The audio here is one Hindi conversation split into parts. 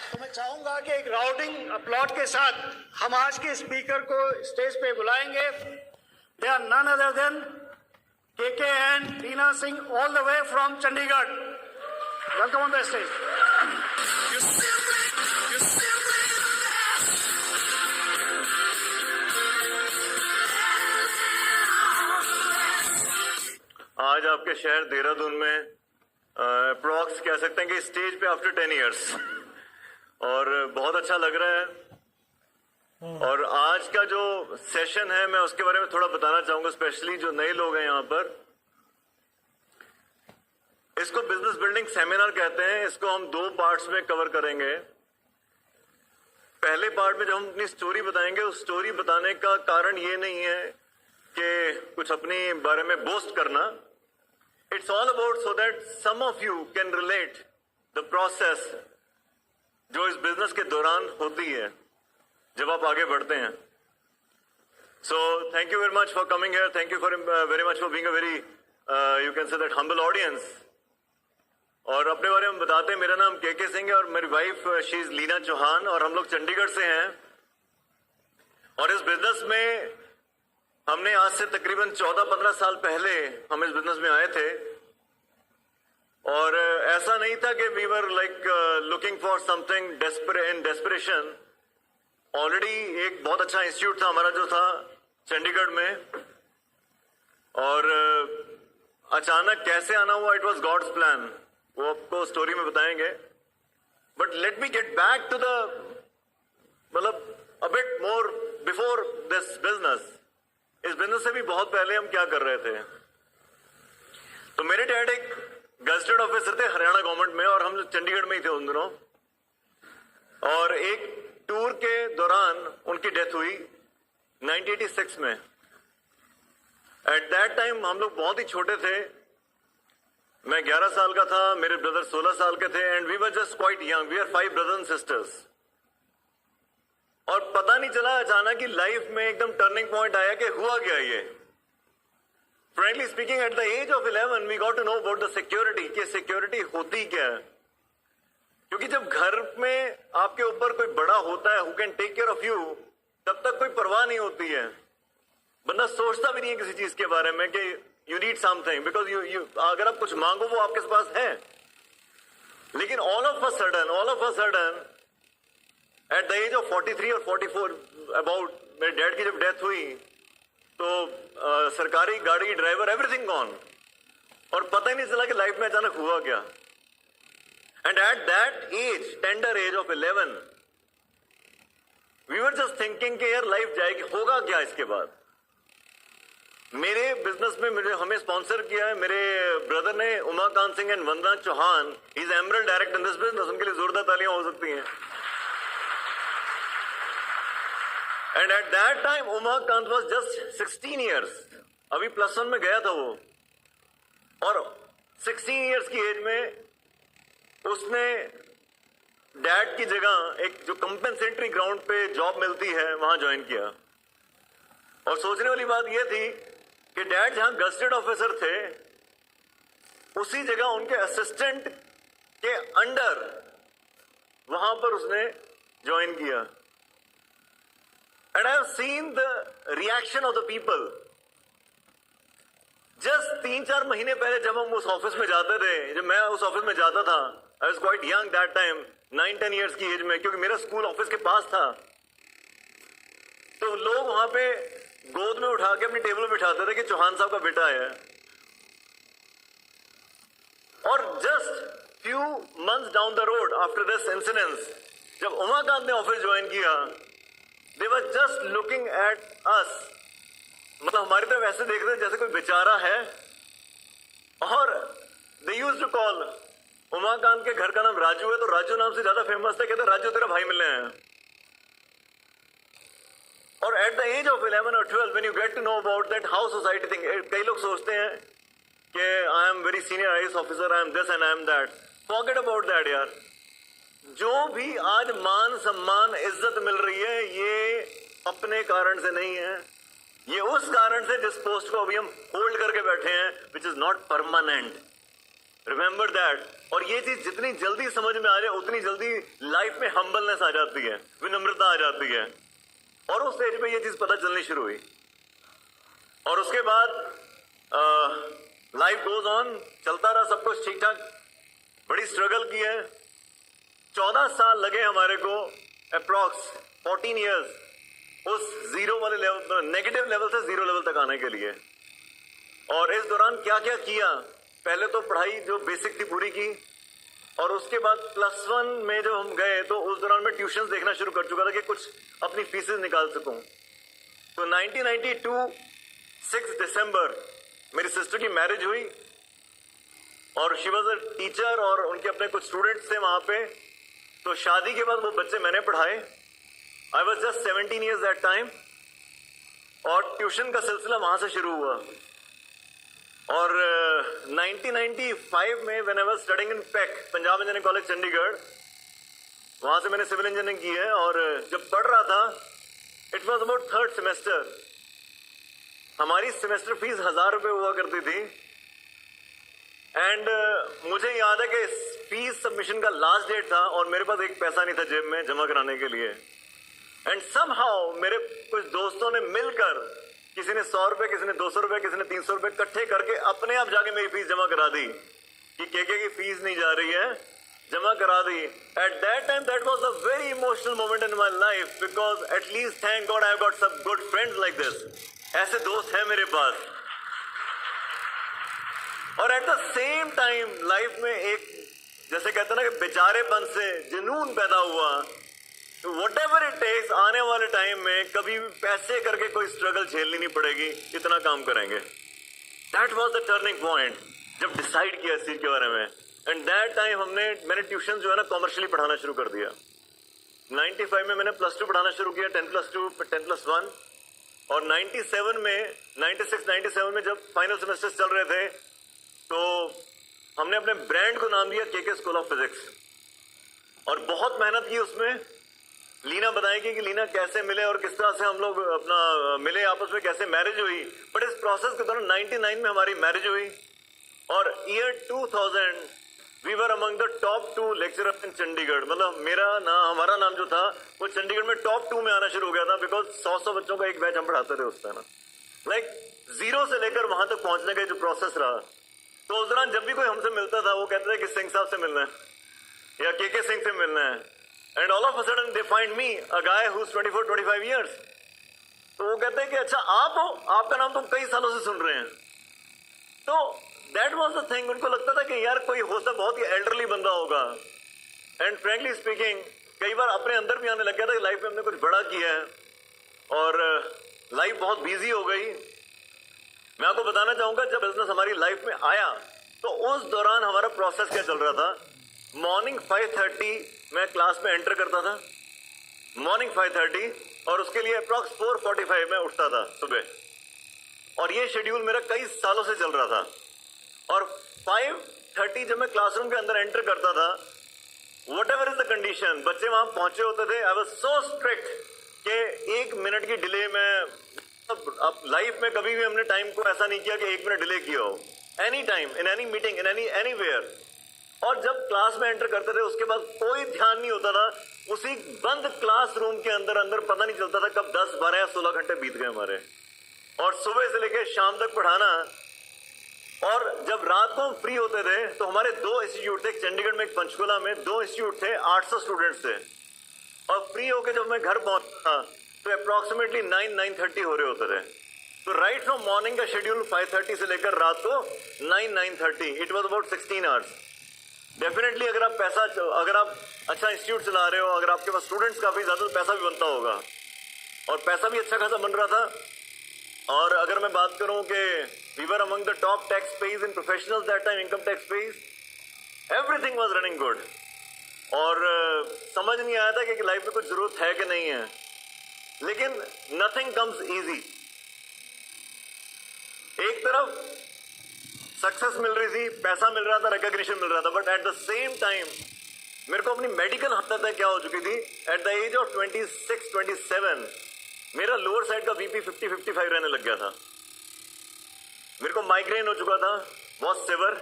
तो मैं चाहूंगा कि एक राउंडिंग अपलॉट के साथ हम आज के स्पीकर को स्टेज पे बुलाएंगे। They are none other than KK and Tina Singh all the way from Chandigarh. Welcome on the stage. आज आपके शहर देहरादून में अप्रॉक्स कह सकते हैं कि स्टेज पे आफ्टर 10 इयर्स और बहुत अच्छा लग रहा है। और आज का जो सेशन है मैं उसके बारे में थोड़ा बताना चाहूंगा, स्पेशली जो नए लोग हैं यहाँ पर। इसको बिजनेस बिल्डिंग सेमिनार कहते हैं। इसको हम 2 पार्ट्स में कवर करेंगे। पहले पार्ट में जब हम अपनी स्टोरी बताएंगे, उस स्टोरी बताने का कारण ये नहीं है कि कुछ अपने बारे में बोस्ट करना। It's all about so that some of you can relate the process जो इस बिजनेस के दौरान होती है जब आप आगे बढ़ते हैं। So thank you very much for coming here. Thank you for very much for being a very you can say that humble audience. और अपने बारे में बताते हैं, मेरा नाम KK सिंह है और मेरी wife she is Leena Chauhan और हम लोग चंडीगढ़ से हैं। और इस बिजनेस में हमने आज से तकरीबन 14-15 साल पहले हम इस बिजनेस में आए थे। और ऐसा नहीं था कि we were like looking for something in desperation. Already एक बहुत अच्छा इंस्टीट्यूट था हमारा जो था चंडीगढ़ में, और अचानक कैसे आना हुआ, इट वॉज गॉड्स प्लान, वो आपको स्टोरी में बताएंगे। But let me get back to the मतलब a bit more before this business. इस बिजनेस से भी बहुत पहले हम क्या कर रहे थे। तो मेरे डैड एक गजेटेड ऑफिसर थे हरियाणा गवर्नमेंट में और हम चंडीगढ़ में ही थे उन दिनों। और एक टूर के दौरान उनकी डेथ हुई 1986 में। एट दैट टाइम हम लोग बहुत ही छोटे थे। मैं 11 साल का था, मेरे ब्रदर 16 साल के थे, and we were just quite young. We are 5 brothers and sisters. और पता नहीं चला, अचानक ही लाइफ में एकदम टर्निंग पॉइंट आया कि हुआ क्या ये। Frankly speaking, at the age of 11 we got to know about the security, कि सिक्योरिटी होती क्या है। क्योंकि जब घर में आपके ऊपर कोई बड़ा होता है who can take care of you, तब तक कोई परवाह नहीं होती है। बंदा सोचता भी नहीं है किसी चीज के बारे में कि you need something, because you अगर आप कुछ मांगो वो आपके पास है। लेकिन all of a sudden at the age of 43 और 44 अबाउट, मेरे डैड की जब डेथ हुई तो सरकारी गाड़ी ड्राइवर एवरीथिंग गॉन, और पता ही नहीं चला कि लाइफ में अचानक हुआ क्या। And at that age, tender age of 11, we were just thinking कि यार लाइफ जाएगी, होगा क्या इसके बाद। मेरे बिजनेस में हमें स्पॉन्सर किया है मेरे ब्रदर ने, Umakant Singh and Vandana Chauhan. He is emerald direct in this business. उनके लिए जोरदार तालियां हो सकती हैं। And at that time Umakant was just 16 years, अभी +1 में गया था वो। और 16 इयर्स की एज में उसने डैड की जगह एक जो कंपेंसेटरी ग्राउंड पे जॉब मिलती है वहां ज्वाइन किया। और सोचने वाली बात यह थी कि डैड जहां गजेटेड ऑफिसर थे उसी जगह उनके असिस्टेंट के अंडर वहां पर उसने ज्वाइन किया। And I have seen the reaction of the people. Just 3-4 महीने पहले जब हम उस ऑफिस में जाते थे, जब मैं उस ऑफिस में जाता था, I was quite young that time, 9-10 years की एज में, क्योंकि मेरा स्कूल ऑफिस के पास था। तो लोग वहां पे गोद में उठा के अपनी टेबल पे बिठाते थे कि चौहान साहब का बेटा है। और just few months down the road after this incidence, जब उमाकांत ने ऑफिस ज्वाइन किया, they were just looking at us, मतलब हमारी तरफ ऐसे देख रहे थे जैसे कोई बेचारा है। और they used to call, Umakant के घर का नाम राजू है तो राजू नाम से ज्यादा फेमस थे, कहते राजू तेरा भाई मिलने हैं। और एट द एज ऑफ 11 और 12 when you get to know about that how society think, कई लोग सोचते हैं कि I am very senior IAS officer, I am this and I am that. Forget about that यार। जो भी आज मान सम्मान इज्जत मिल रही है ये अपने कारण से नहीं है, ये उस कारण से जिस पोस्ट को अभी हम होल्ड करके बैठे हैं, which is not permanent. Remember that. और ये चीज जितनी जल्दी समझ में आ जाए उतनी जल्दी लाइफ में हम्बलनेस आ जाती है, विनम्रता आ जाती है। और उस स्टेज पे ये चीज पता चलनी शुरू हुई। और उसके बाद लाइफ गोज ऑन, चलता रहा, सब कुछ ठीक ठाक। बड़ी स्ट्रगल की है, 14 साल लगे हमारे को, अप्रॉक्स 14 ईयर्स उस जीरो वाले लेवल, नेगेटिव लेवल से जीरो लेवल तक आने के लिए। और इस दौरान क्या क्या किया, पहले तो पढ़ाई जो बेसिक थी पूरी की, और उसके बाद +1 में जब हम गए तो उस दौरान मैं ट्यूशंस देखना शुरू कर चुका था कि कुछ अपनी फीसेस निकाल सकूं। तो 1992 6 दिसंबर मेरी सिस्टर की मैरिज हुई, और शी वॉज अ टीचर, और उनके अपने कुछ स्टूडेंट्स थे वहां पे। तो शादी के बाद वो बच्चे मैंने पढ़ाए। I was just 17 years that time, और ट्यूशन का सिलसिला वहां से शुरू हुआ। और 1995 में when I was studying in pack, Punjab engineering college Chandigarh, वहां से मैंने सिविल इंजीनियरिंग की है। और जब पढ़ रहा था, it was about 3rd semester, हमारी सेमेस्टर फीस 1000 रुपये हुआ करती थी। एंड मुझे याद है कि फीस सबमिशन का लास्ट डेट था और मेरे पास एक पैसा नहीं था जेब में जमा कराने के लिए। एंड समहाउ मेरे कुछ दोस्तों ने मिलकर, किसी ने 100 रुपए, किसी ने 200 रुपए, किसी ने 300 रुपए इकट्ठे करके अपने आप जाके मेरी फीस जमा करा दी कि केके की फीस नहीं जा रही है, जमा करा दी। At that time that was a very emotional moment in my life, because at least thank god I have got some good friends like this. ऐसे दोस्त हैं मेरे पास। और at the same time life में एक, जैसे कहते हैं ना कि बेचारेपन से जुनून पैदा हुआ, वट एवर इट टेक्स, आने वाले टाइम में कभी भी पैसे करके कोई स्ट्रगल झेलनी नहीं पड़ेगी, इतना काम करेंगे। That was the turning point जब डिसाइड किया इस चीज के बारे में। एंड दैट टाइम मैंने ट्यूशन जो है ना कॉमर्शियली पढ़ाना शुरू कर दिया। 95 में मैंने +2 पढ़ाना शुरू किया, 10+2, 10+1। और 97 में, 96-97 में जब फाइनल सेमेस्टर्स चल रहे थे, तो हमने अपने ब्रांड को नाम दिया केके स्कूल ऑफ फिजिक्स। और बहुत मेहनत की उसमें। लीना बताएगी कि लीना कैसे मिले और किस तरह से हम लोग अपना मिले, आपस में कैसे मैरिज हुई। बट इस प्रोसेस के दौरान 99 में हमारी मैरिज हुई, और year 2000 we were among the top 2 lecturers in Chandigarh. मतलब हमारा नाम जो था वो चंडीगढ़ में टॉप 2 में आना शुरू हो गया था, बिकॉज 100 बच्चों का एक बैच हम पढ़ाते थे उस टाइम। लाइक जीरो से लेकर वहां तक पहुंचने का जो प्रोसेस रहा। तो उस दौरान जब भी कोई हमसे मिलता था वो कहते थे कि सिंह साहब से मिलना है या केके सिंह से मिलना है। And all of a sudden they find me, a guy who is 24-25 years. तो वो कहते हैं कि अच्छा आप हो, आपका नाम तो कई सालों से सुन रहे हैं। तो दैट वाज द थिंग। उनको लगता था कि यार कोई हो सकता बहुत ही एल्डरली बंदा होगा। एंड फ्रैंकली स्पीकिंग कई बार अपने अंदर भी आने लग गया था कि लाइफ में हमने कुछ बड़ा किया है, और लाइफ बहुत बिजी हो गई। मैं आपको बताना चाहूंगा जब बिजनेस हमारी लाइफ में आया तो उस दौरान हमारा प्रोसेस क्या चल रहा था। मॉर्निंग 5:30 मैं क्लास में एंटर करता था, मॉर्निंग 5:30, और उसके लिए अप्रॉक्स 4:45 में उठता था सुबह। और ये शेड्यूल मेरा कई सालों से चल रहा था। और 5:30 जब मैं क्लासरूम के अंदर एंटर करता था, what ever is the condition, बच्चे वहां पहुंचे होते थे, आई वाज सो स्ट्रिक्ट कि 1 मिनट की डिले में, अब लाइफ में कभी भी हमने टाइम को ऐसा नहीं किया कि 1 मिनट डिले किया हो। Any time, in any meeting, in anywhere. और जब क्लास में एंटर करते थे उसके बाद कोई ध्यान नहीं होता था, उसी बंद क्लासरूम के अंदर पता नहीं चलता था कब 10, 12 या 16 घंटे बीत गए हमारे। और सुबह से लेकर शाम तक पढ़ाना। और जब रात को हम फ्री होते थे तो हमारे 2 इंस्टीट्यूट थे, एक चंडीगढ़ में, एक पंचकुला में, 2 इंस्टीट्यूट थे, 800 स्टूडेंट्स थे। और फ्री होकर जब मैं घर पहुंचता तो अप्रोक्सीमेटली 9-9:30 हो रहे होते थे। तो राइट फ्रॉम मॉर्निंग का शेड्यूल 5:30 से लेकर रात को 9-9:30, it was about 16 hours. Definitely अगर आप अच्छा इंस्टीट्यूट चला रहे हो, अगर आपके पास स्टूडेंट्स काफी ज्यादा, तो पैसा भी बनता होगा, और पैसा भी अच्छा खासा बन रहा था। और अगर मैं बात करूं कि we were among the top taxpayers in professionals that time, income taxpayers, everything was running good. और समझ नहीं आया था कि लाइफ में कुछ जरूरत है कि नहीं है। लेकिन नथिंग कम्स इजी। एक तरफ सक्सेस मिल रही थी, पैसा मिल रहा था, रिकॉग्निशन मिल रहा था, but at the same time मेरे को अपनी मेडिकल हालत क्या हो चुकी थी। एट द एज ऑफ 26-27 मेरा लोअर साइड का बीपी 50-55 रहने लग गया था। मेरे को माइग्रेन हो चुका था बहुत सिवियर,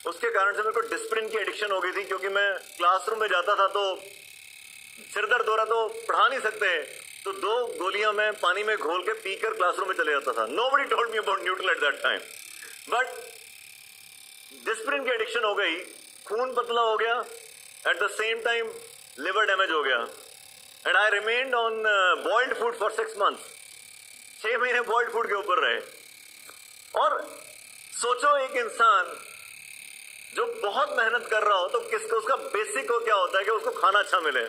उसके कारण से मेरे को डिस्प्लिन की एडिक्शन हो गई थी, क्योंकि मैं क्लासरूम में जाता था तो सिर दर्द हो रहा तो पढ़ा नहीं सकते, तो 2 गोलियां मैं पानी में घोल के पीकर क्लासरूम में चले जाता था. Nobody told me about neutral eight that time, but discipline की एडिक्शन हो गई, खून पतला हो गया, eight the same time liver damage हो गया, and I remained on boiled food for 6 months. 6 महीने बॉइल्ड फूड के ऊपर रहे. और सोचो, एक इंसान जो बहुत मेहनत कर रहा हो तो किसको उसका बेसिक को क्या होता है कि उसको खाना अच्छा मिले,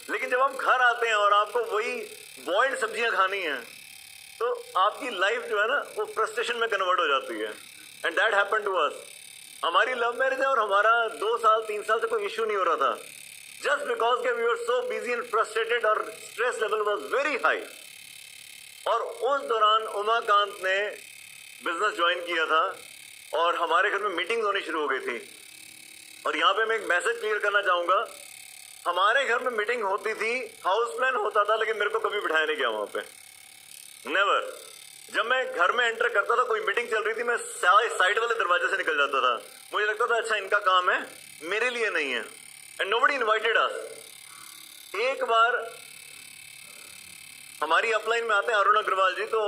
लेकिन जब आप घर आते हैं और आपको वही बॉइल्ड सब्जियां खानी है तो आपकी लाइफ जो है ना वो फ्रस्ट्रेशन में कन्वर्ट हो जाती है. And that happened to us. हमारी लव मैरिज है और हमारा 2 साल 3 साल से कोई इश्यू नहीं हो रहा था, जस्ट बिकॉज के we were so busy and frustrated और stress level was very high. और उस दौरान उमाकांत ने बिजनेस ज्वाइन किया था और हमारे घर में मीटिंग होनी शुरू हो गई थी. और यहाँ पे मैं एक मैसेज क्लियर करना चाहूंगा, हमारे घर में मीटिंग होती थी, हाउस प्लान होता था, लेकिन मेरे को कभी बिठाया नहीं गया वहां पे, नेवर. जब मैं घर में एंटर करता था, कोई मीटिंग चल रही थी, मैं साइड वाले दरवाजे से निकल जाता था. मुझे लगता था अच्छा इनका काम है, मेरे लिए नहीं है. एंड नोबडी इनवाइटेड अस. एक बार हमारी अपलाइन में आते हैं अरुण अग्रवाल जी, तो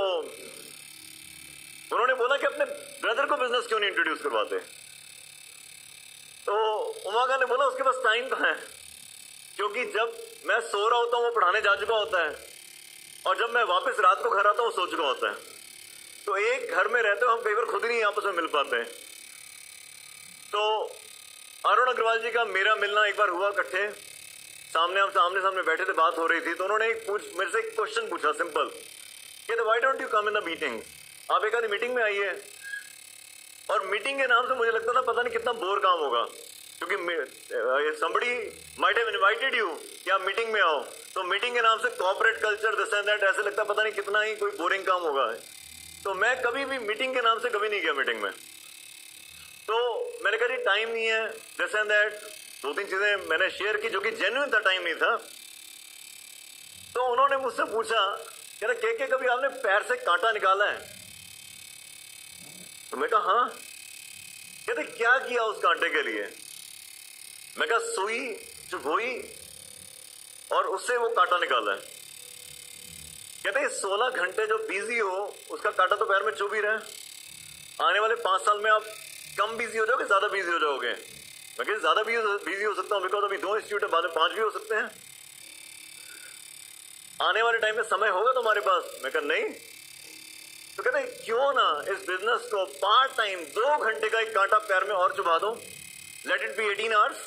उन्होंने बोला कि अपने ब्रदर को बिजनेस क्यों नहीं इंट्रोड्यूस करवाते. तो उमाका ने बोला उसके पास टाइम कहाँ है, क्योंकि जब मैं सो रहा होता हूँ वो पढ़ाने जा चुका होता है, और जब मैं वापस रात को घर आता हूँ सो चुका होता है. तो एक घर में रहते हो हम कई बार खुद ही नहीं आपस में मिल पाते हैं. तो अरुण अग्रवाल जी का मेरा मिलना एक बार हुआ इकट्ठे, सामने हम सामने बैठे थे, बात हो रही थी. तो उन्होंने मेरे से एक क्वेश्चन पूछा सिंपल, कहते why don't you come in the meeting, आप एक आधी मीटिंग में आइए. और मीटिंग के नाम से मुझे लगता था पता नहीं कितना बोर काम होगा, क्योंकि somebody might have invited you कि आप मीटिंग में आओ, तो मीटिंग के नाम से corporate culture this and that, ऐसे लगता पता नहीं कितना ही कोई बोरिंग काम होगा. तो मैं कभी भी मीटिंग के नाम से कभी नहीं गया मीटिंग में. तो मैंने कहा टाइम नहीं है, दिस एंड दैट, 2-3 चीजें मैंने शेयर की जो कि जेन्युइन था, टाइम नहीं था. तो उन्होंने मुझसे पूछा, कह रहे के कभी आपने पैर से कांटा निकाला है. तो मैं कहा हाँ. कहते क्या किया उस कांटे के लिए. मैं कहा सुई चुभोई और उससे वो कांटा निकाला है. कहते 16 घंटे जो बिजी हो उसका कांटा तो पैर में चुभ ही रहा है. आने वाले 5 साल में आप कम बिजी हो जाओगे, ज्यादा बिजी हो जाओगे. मैं कहते ज्यादा बिजी हो सकता हूँ, बिकॉज अभी 2 इंस्टीट्यूट है, बाद में 5 भी हो सकते हैं. आने वाले टाइम में समय होगा तुम्हारे पास. मैं कहा नहीं. तो कहते क्यों ना इस बिजनेस को पार्ट टाइम 2 घंटे का एक कांटा पैर में और चुभा दो, let it be 18 hours.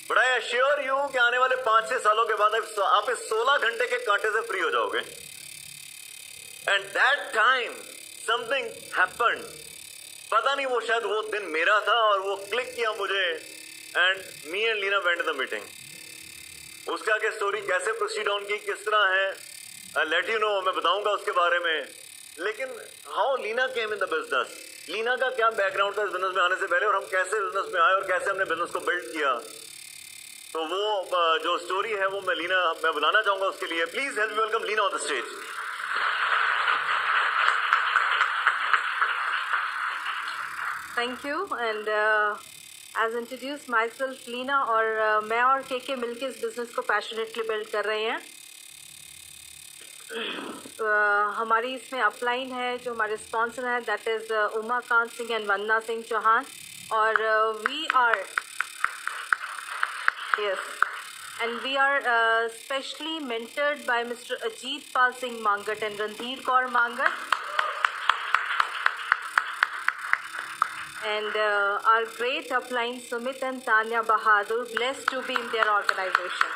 But I assure you कि आने वाले 5-6 सालों के बाद आप इस 16 घंटे के कांटे से फ्री हो जाओगे. And that time something happened. पता नहीं वो शायद वो दिन मेरा था और वो क्लिक किया मुझे. And me and Leena went the meeting. उसके आगे स्टोरी कैसे प्रोसीड ऑन की, किस तरह है, आई लेट यू नो, मैं बताऊंगा उसके बारे में. लेकिन how Leena came in the business, Leena का क्या बैकग्राउंड था इस बिजनेस में आने से पहले, और हम कैसे बिजनेस में आए और कैसे हमने बिजनेस को बिल्ड किया. तो वो जो स्टोरी है वो मैं बुलाना चाहूंगा उसके लिए. Please help welcome Leena on the stage. Thank you. And as introduce myself Leena, और मैं और के मिलके इस बिज़नेस को पैशनेटली बिल्ड कर रहे हैं. हमारी इसमें अपलाइन है, जो हमारे स्पॉन्सर हैं, that is Umakant Singh and Vandana Singh Chauhan. और we are specially mentored by mister Ajit Pal Singh Mangat and Randhir Kaur Mangat. And our great upline Sumit and Tanya Bahadur, blessed to be in their organization.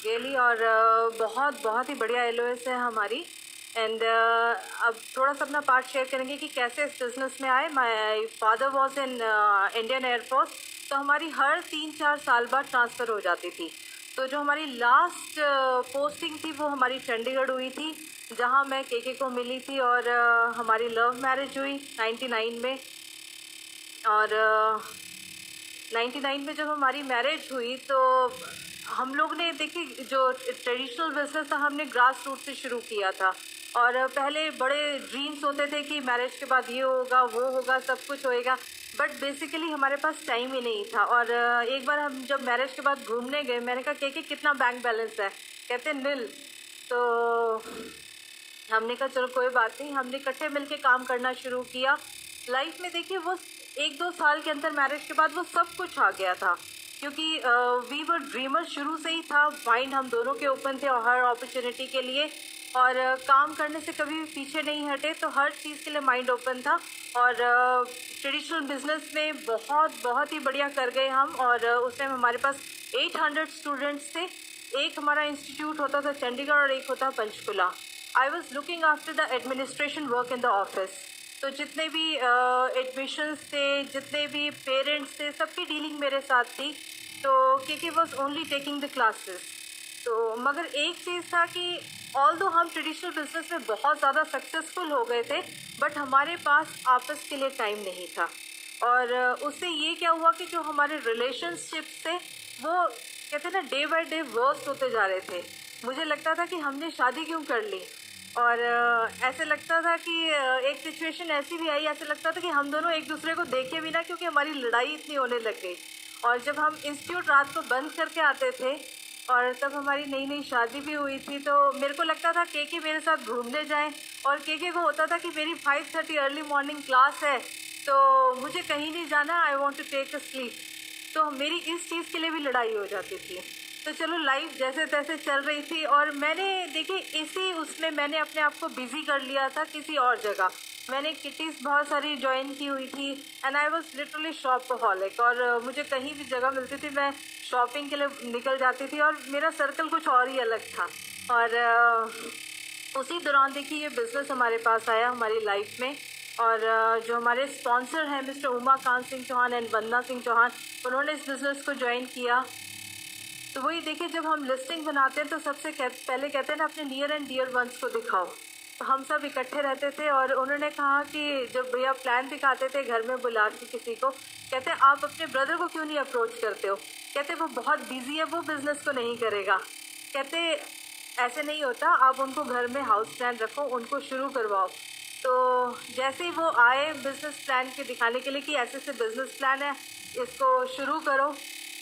Really, और बहुत ही बढ़िया LOS है हमारी. एंड अब थोड़ा सा अपना पार्ट शेयर करेंगे कि कैसे इस बिज़नेस में आए. My father was in Indian air force, तो हमारी हर 3-4 साल बाद ट्रांसफ़र हो जाती थी. तो जो हमारी लास्ट पोस्टिंग थी वो हमारी चंडीगढ़ हुई थी, जहाँ मैं के को मिली थी, और हमारी लव मैरिज हुई 99 में. और 99 में जब हमारी मैरिज हुई तो हम लोग ने देखिए जो ट्रेडिशनल बिजनेस था हमने ग्रास रूट से शुरू किया था. और पहले बड़े ड्रीम्स होते थे कि मैरिज के बाद ये होगा वो होगा सब कुछ होएगा, बट बेसिकली हमारे पास टाइम ही नहीं था। और एक बार हम जब मैरिज के बाद घूमने गए, मैंने कहा कि कितना बैंक बैलेंस है, कहते नील। तो हमने कहा चलो कोई बात नहीं, हमने इकट्ठे मिलके काम करना शुरू किया। लाइफ में देखिए वो 1-2 साल के अंदर मैरिज के बाद वो सब कुछ आ गया था, क्योंकि वी वर ड्रीमर, शुरू से ही था, माइंड हम दोनों के ओपन थे और हर अपॉर्चुनिटी के लिए, और काम करने से कभी भी पीछे नहीं हटे, तो हर चीज़ के लिए माइंड ओपन था। और ट्रेडिशनल बिजनेस में बहुत ही बढ़िया कर गए हम। और उस टाइम हमारे पास 800 स्टूडेंट्स थे। एक हमारा इंस्टीट्यूट होता था चंडीगढ़ और एक होता Panchkula. I was looking after the administration work in the office. तो जितने भी एडमिशन्स थे, जितने भी पेरेंट्स थे, सबकी डीलिंग मेरे साथ थी। तो के was only taking the classes. तो मगर एक चीज़ था कि ऑल्दो हम ट्रेडिशनल बिजनेस में बहुत ज़्यादा सक्सेसफुल हो गए थे, बट हमारे पास आपस के लिए टाइम नहीं था। और उससे ये क्या हुआ कि जो हमारे रिलेशनशिप्स थे वो कहते हैं ना डे बाय डे वर्स्ट होते जा रहे थे। मुझे लगता था कि हमने शादी क्यों कर ली, और ऐसे लगता था कि एक सिचुएशन ऐसी भी आई, ऐसे लगता था कि हम दोनों एक दूसरे को देखे भी ना, क्योंकि हमारी लड़ाई इतनी होने लग गई। और जब हम इंस्टीट्यूट रात को बंद करके आते थे, और तब हमारी नई नई शादी भी हुई थी, तो मेरे को लगता था के मेरे साथ घूमने जाएं, और के को होता था कि मेरी 5:30 अर्ली मॉर्निंग क्लास है, तो मुझे कहीं नहीं जाना, I want to take a sleep. तो मेरी इस चीज़ के लिए भी लड़ाई हो जाती थी। तो चलो लाइफ जैसे तैसे चल रही थी, और मैंने देखिए इसी उसमें मैंने अपने आप को बिज़ी कर लिया था किसी और जगह। मैंने किटीज़ बहुत सारी ज्वाइन की हुई थी, एंड आई वॉज लिटरली शॉपहॉलिक। और मुझे कहीं भी जगह मिलती थी मैं शॉपिंग के लिए निकल जाती थी, और मेरा सर्कल कुछ और ही अलग था। और उसी दौरान देखिए ये बिज़नेस हमारे पास आया हमारी लाइफ में। और जो हमारे स्पॉन्सर हैं मिस्टर उमाकांत सिंह चौहान एंड वंदना सिंह चौहान, उन्होंने इस बिज़नेस को ज्वाइन किया। तो वही देखिए जब हम लिस्टिंग बनाते हैं तो सबसे पहले कहते हैं ना अपने नियर एंड डियर वंस को दिखाओ। तो हम सब इकट्ठे रहते थे, और उन्होंने कहा कि जब भैया प्लान दिखाते थे घर में बुला के किसी को, कहते आप अपने ब्रदर को क्यों नहीं अप्रोच करते हो, कहते वो बहुत बिजी है, वो बिज़नेस को नहीं करेगा। कहते ऐसे नहीं होता, आप उनको घर में हाउस प्लान रखो, उनको शुरू करवाओ। तो जैसे ही वो आए बिज़नेस प्लान के दिखाने के लिए कि ऐसे ऐसे बिज़नेस प्लान है, इसको शुरू करो,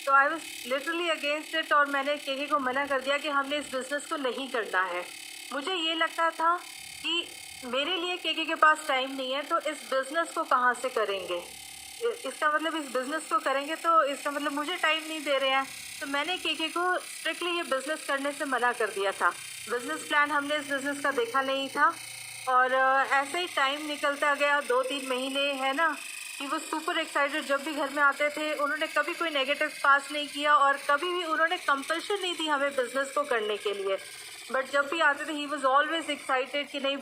तो I was literally against it. और मैंने के को मना कर दिया कि हमने इस बिज़नेस को नहीं करना है। मुझे ये लगता था कि मेरे लिए के पास टाइम नहीं है, तो इस बिज़नेस को कहाँ से करेंगे, इसका मतलब इस बिज़नेस को करेंगे तो इसका मतलब मुझे टाइम नहीं दे रहे हैं। तो मैंने के को स्ट्रिक्टली ये बिज़नेस करने से मना कर दिया था। बिज़नेस प्लान हमने इस बिज़नेस का देखा नहीं था। और ऐसे ही टाइम निकलता गया, 2-3 महीने है ना, कि वो सुपर एक्साइटेड जब भी घर में आते थे। उन्होंने कभी कोई नेगेटिव पास नहीं किया, और कभी भी उन्होंने कंपल्शन नहीं दी हमें बिज़नेस को करने के लिए। बट जब भी आते थे ही वॉज ऑलवेज एक्साइटेड कि नहीं